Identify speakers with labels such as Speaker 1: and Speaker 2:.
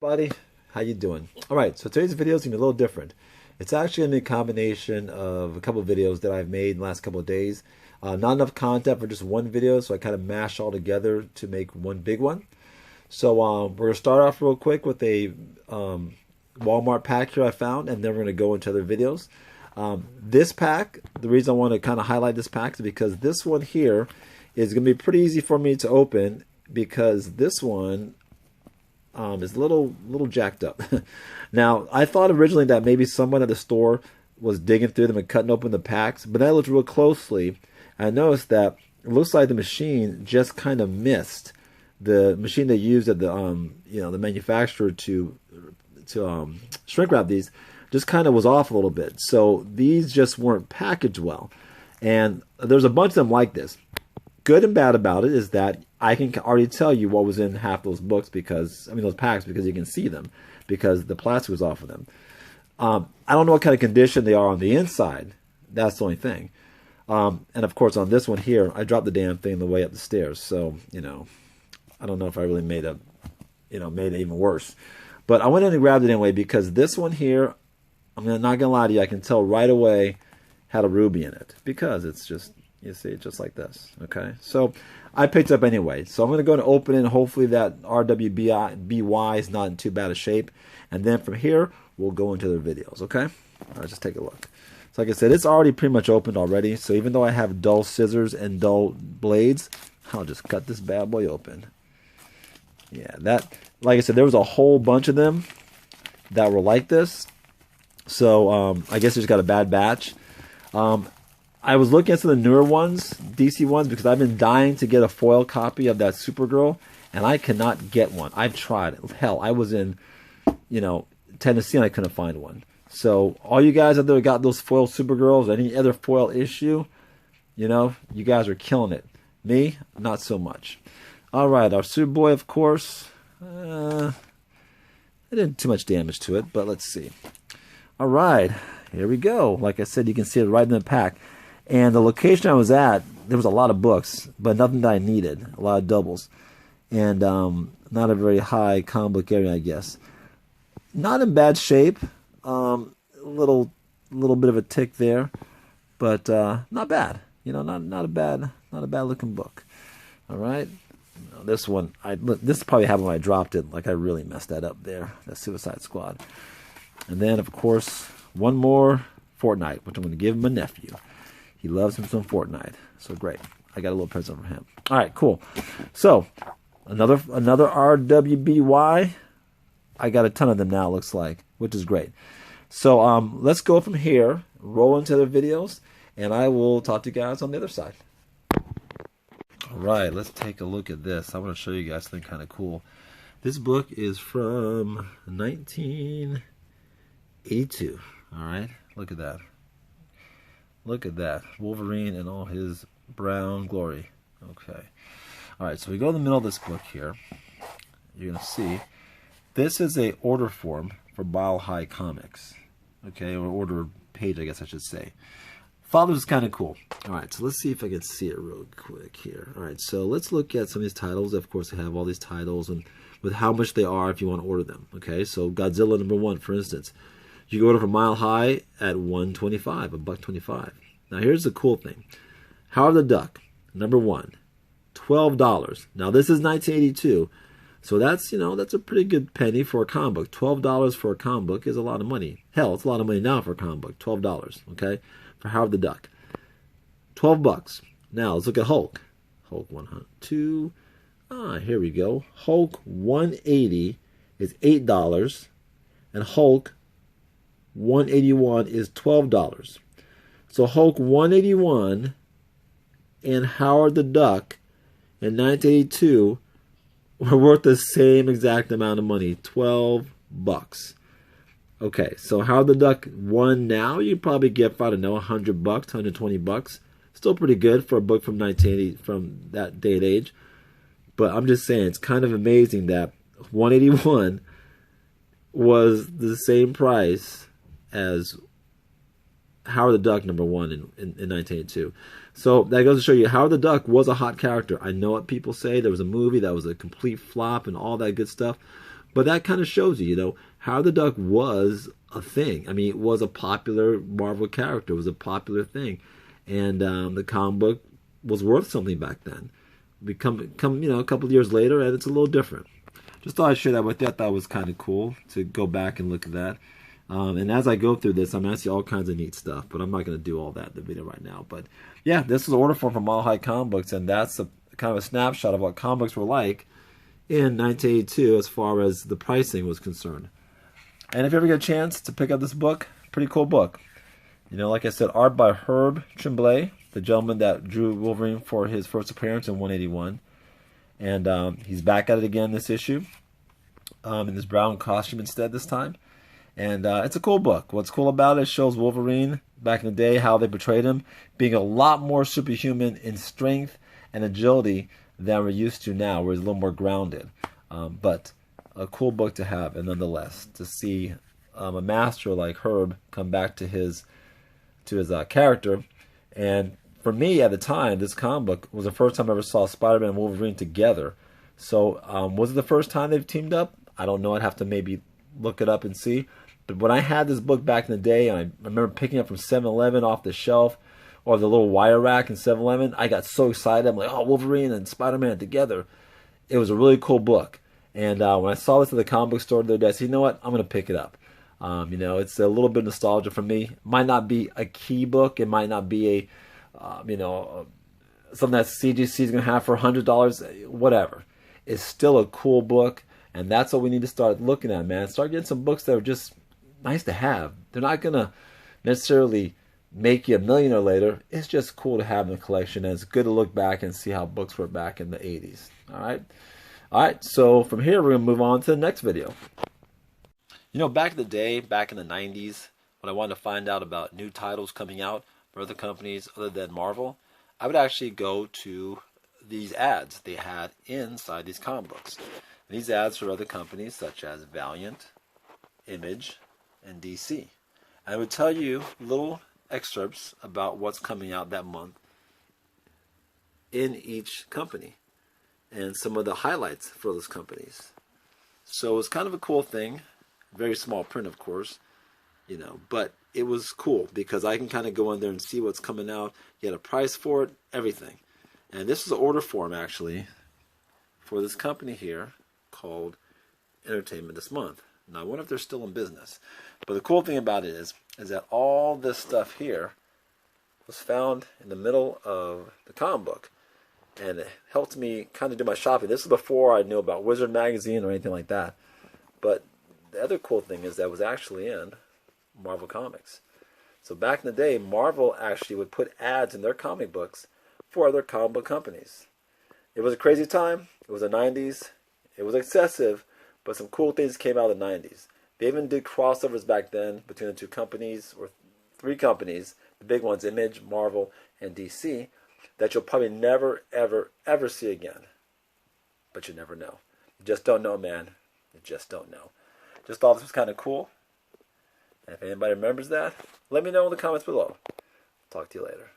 Speaker 1: Buddy, how you doing? All right, so today's video is gonna be a little different. It's actually gonna be a combination of a couple of videos that I've made in the last couple of days. Not enough content for just one video, so I kind of mash all together to make one big one. So we're gonna start off real quick with a Walmart pack here I found, and then we're gonna go into other videos. This pack, the reason I want to kind of highlight this pack is because this one here is gonna be pretty easy for me to open because this one is a little jacked up. Now, I thought originally that maybe someone at the store was digging through them and cutting open the packs, but I looked real closely and I noticed that it looks like the machine just kind of missed the machine they used at the the manufacturer to shrink wrap these just kind of was off a little bit. So these just weren't packaged well, and there's a bunch of them like this. Good and bad about it is that I can already tell you what was in half those books because, those packs, because you can see them because the plastic was off of them. I don't know what kind of condition they are on the inside. That's the only thing. And of course on this one here, I dropped the damn thing on the way up the stairs. So, I don't know if I really made it even worse. But I went in and grabbed it anyway because this one here, I'm not gonna lie to you, I can tell right away had a ruby in it because it's just, you see, just like this. Okay, so I picked it up anyway. So I'm going to go and open it, and hopefully that RWBY is not in too bad a shape. And then from here, we'll go into the videos. Okay, let's just take a look. So like I said, it's already pretty much opened already. So even though I have dull scissors and dull blades, I'll just cut this bad boy open. Yeah, like I said, there was a whole bunch of them that were like this. So I guess they just got a bad batch. I was looking at some of the newer ones, DC ones, because I've been dying to get a foil copy of that Supergirl, and I cannot get one. I've tried. Hell, I was in, Tennessee, and I couldn't find one. So all you guys out there got those foil Supergirls, any other foil issue, you guys are killing it. Me, not so much. All right, our Superboy, of course. It didn't too much damage to it, but let's see. All right, here we go. Like I said, you can see it right in the pack. And the location I was at, there was a lot of books, but nothing that I needed. A lot of doubles. And not a very high comic book area, I guess. Not in bad shape. Little bit of a tick there. But not bad. Not a bad looking book. All right. This one, this probably happened when I dropped it. Like I really messed that up there. That Suicide Squad. And then, of course, one more Fortnite, which I'm going to give my nephew. He loves him some Fortnite. So great. I got a little present for him. All right, cool. So, another RWBY. I got a ton of them now, it looks like, which is great. So, let's go from here, roll into the videos, and I will talk to you guys on the other side. All right, let's take a look at this. I want to show you guys something kind of cool. This book is from 1982. All right, look at that. Look at that. Wolverine in all his brown glory. Okay. All right, so we go in the middle of this book here. You're going to see this is a order form for Mile High Comics. Okay, or order page, I guess I should say. Thought this was kind of cool. All right, so let's see if I can see it real quick here. All right, so let's look at some of these titles. Of course, they have all these titles and with how much they are if you want to order them. Okay, so Godzilla #1, for instance. You can order for Mile High at $1.25, $1.25. Now here's the cool thing. Howard the Duck, #1, $12. Now this is 1982, so that's a pretty good penny for a comic book. $12 for a comic book is a lot of money. Hell, it's a lot of money now for a comic book. $12, okay, for Howard the Duck. $12. Now let's look at Hulk. Hulk 102. Here we go. Hulk 180 is $8, and Hulk 181 is $12. So Hulk 181 and Howard the Duck in 1982 were worth the same exact amount of money, $12. Okay, so Howard the Duck 1 now you probably get, I don't know, $100, $120. Still pretty good for a book from 1980, from that day and age. But I'm just saying, it's kind of amazing that 181 was the same price as Howard the Duck #1 in 1982. So that goes to show you Howard the Duck was a hot character. I know what people say. There was a movie that was a complete flop and all that good stuff. But that kind of shows you, Howard the Duck was a thing. I mean, it was a popular Marvel character. It was a popular thing. And the comic book was worth something back then. We come, a couple of years later, and it's a little different. Just thought I'd share that with you. I thought it was kind of cool to go back and look at that. And as I go through this, I'm going to see all kinds of neat stuff, but I'm not going to do all that in the video right now. But yeah, this is an order form from Mile High Comic Books, and that's a kind of a snapshot of what comics were like in 1982 as far as the pricing was concerned. And if you ever get a chance to pick up this book, pretty cool book. Like I said, art by Herb Trimble, the gentleman that drew Wolverine for his first appearance in 181. And he's back at it again this issue in this brown costume instead this time. And it's a cool book. What's cool about it shows Wolverine back in the day, how they portrayed him, being a lot more superhuman in strength and agility than we're used to now, where he's a little more grounded. But a cool book to have, and nonetheless, to see a master like Herb come back to his character. And for me, at the time, this comic book was the first time I ever saw Spider-Man and Wolverine together. So was it the first time they've teamed up? I don't know. I'd have to maybe look it up and see. But when I had this book back in the day, and I remember picking it up from 7-Eleven off the shelf, or the little wire rack in 7-Eleven, I got so excited. I'm like, oh, Wolverine and Spider-Man together. It was a really cool book. And when I saw this at the comic book store the other day, I said, you know what? I'm going to pick it up. It's a little bit of nostalgia for me. It might not be a key book. It might not be something that CGC is going to have for $100. Whatever. It's still a cool book. And that's what we need to start looking at, man. Start getting some books that are just nice to have. They're not going to necessarily make you a millionaire later. It's just cool to have in the collection, and it's good to look back and see how books were back in the 80s. All right, so from here we're going to move on to the next video. Back in the day, back in the 90s, when I wanted to find out about new titles coming out for other companies other than Marvel, I would actually go to these ads they had inside these comic books. And these ads for other companies such as Valiant, Image, and DC. I would tell you little excerpts about what's coming out that month in each company and some of the highlights for those companies. So it's kind of a cool thing. Very small print, of course, but it was cool because I can kind of go in there and see what's coming out, get a price for it, everything. And this is an order form actually for this company here called Entertainment This Month. Now I wonder if they're still in business. But the cool thing about it is that all this stuff here was found in the middle of the comic book. And it helped me kind of do my shopping. This is before I knew about Wizard Magazine or anything like that. But the other cool thing is that it was actually in Marvel Comics. So back in the day, Marvel actually would put ads in their comic books for other comic book companies. It was a crazy time. It was the 90s. It was excessive, but some cool things came out in the 90s. They even did crossovers back then between the two companies, or three companies, the big ones, Image, Marvel, and DC, that you'll probably never, ever, ever see again. But you never know. You just don't know, man. You just don't know. Just thought this was kind of cool. And if anybody remembers that, let me know in the comments below. Talk to you later.